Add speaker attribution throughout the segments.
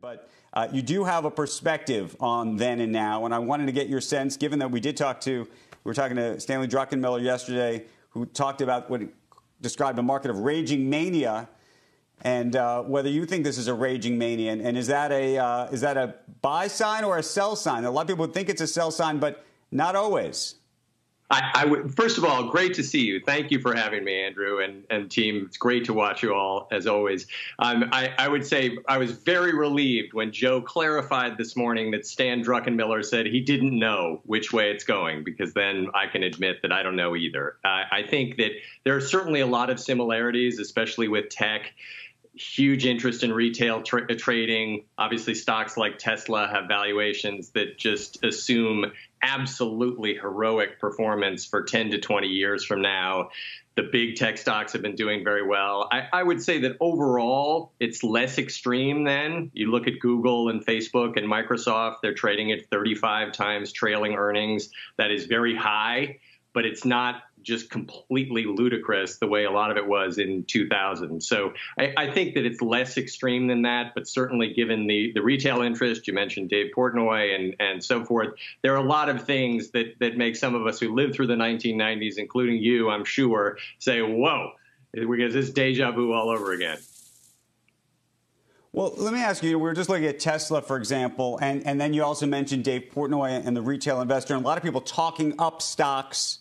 Speaker 1: But you do have a perspective on then and now, and I wanted to get your sense, given that we were talking to Stanley Druckenmiller yesterday, who talked about what he described a market of raging mania, and whether you think this is a raging mania, and is that a buy sign or a sell sign? A lot of people would think it's a sell sign, but not always.
Speaker 2: I would, first of all, great to see you. Thank you for having me, Andrew, and team. It's great to watch you all, as always. I would say I was very relieved when Joe clarified this morning that Stan Druckenmiller said he didn't know which way it's going, because then I can admit that I don't know either. I think that there are certainly a lot of similarities, especially with tech. Huge interest in retail trading. Obviously, stocks like Tesla have valuations that just assume absolutely heroic performance for 10 to 20 years from now. The big tech stocks have been doing very well. I would say that overall, it's less extreme than you look at Google and Facebook and Microsoft. They're trading at 35 times trailing earnings. That is very high, but it's not just completely ludicrous the way a lot of it was in 2000. So I think that it's less extreme than that, but certainly given the retail interest, you mentioned Dave Portnoy and so forth, there are a lot of things that make some of us who lived through the 1990s, including you, I'm sure, say, whoa, because this deja vu all over again.
Speaker 1: Well, let me ask you, we were just looking at Tesla, for example, and then you also mentioned Dave Portnoy and the retail investor, and a lot of people talking up stocks.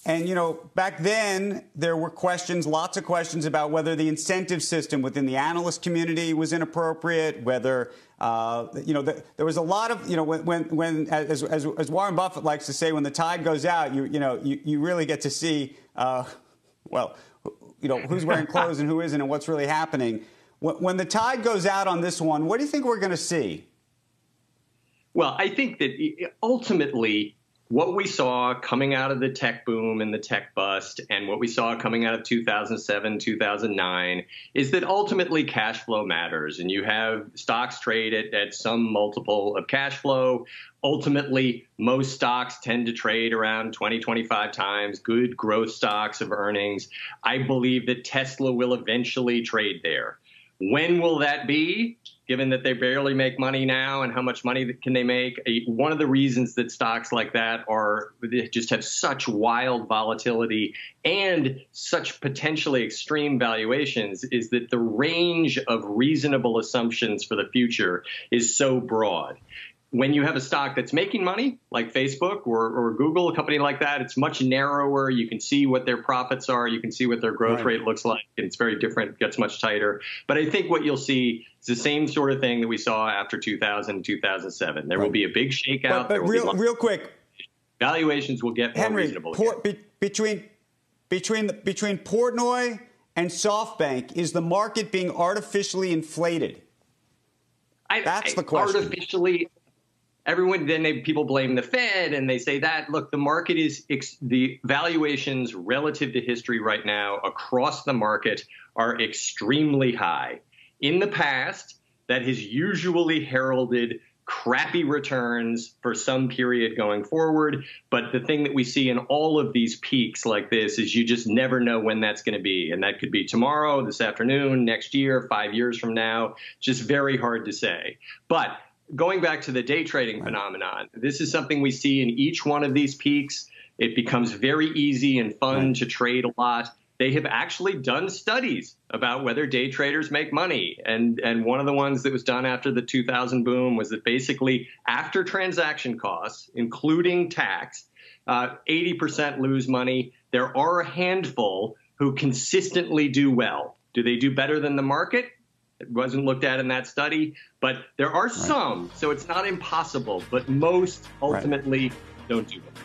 Speaker 1: And, you know, back then there were questions, lots of questions about whether the incentive system within the analyst community was inappropriate, whether, you know, there was a lot of, you know, when as Warren Buffett likes to say, when the tide goes out, you really get to see, well, you know, who's wearing clothes and who isn't and what's really happening. When the tide goes out on this one, what do you think we're going to see?
Speaker 2: Well, I think that ultimately, what we saw coming out of the tech boom and the tech bust, and what we saw coming out of 2007, 2009, is that ultimately cash flow matters. And you have stocks trade at some multiple of cash flow. Ultimately, most stocks tend to trade around 20, 25 times, good growth stocks of earnings. I believe that Tesla will eventually trade there. When will that be? Given that they barely make money now, and how much money can they make? One of the reasons that stocks like that they just have such wild volatility and such potentially extreme valuations is that the range of reasonable assumptions for the future is so broad. When you have a stock that's making money, like Facebook or Google, a company like that, it's much narrower. You can see what their profits are. You can see what their growth rate looks like. And it's very different, gets much tighter. But I think what you'll see is the same sort of thing that we saw after 2000, 2007. There will be a big shakeout.
Speaker 1: But real quick,
Speaker 2: valuations will get more reasonable again.
Speaker 1: Between Portnoy and SoftBank, is the market being artificially inflated? That's the question.
Speaker 2: Artificially. People blame the Fed and they say that, look, the market the valuations relative to history right now across the market are extremely high. In the past, that has usually heralded crappy returns for some period going forward. But the thing that we see in all of these peaks like this is you just never know when that's going to be. And that could be tomorrow, this afternoon, next year, 5 years from now. Just very hard to say. But going back to the day trading phenomenon, this is something we see in each one of these peaks. It becomes very easy and fun to trade a lot. They have actually done studies about whether day traders make money. And one of the ones that was done after the 2000 boom was that basically after transaction costs, including tax, 80% lose money. There are a handful who consistently do well. Do they do better than the market? It wasn't looked at in that study, but there are some, so it's not impossible, but most ultimately don't do well.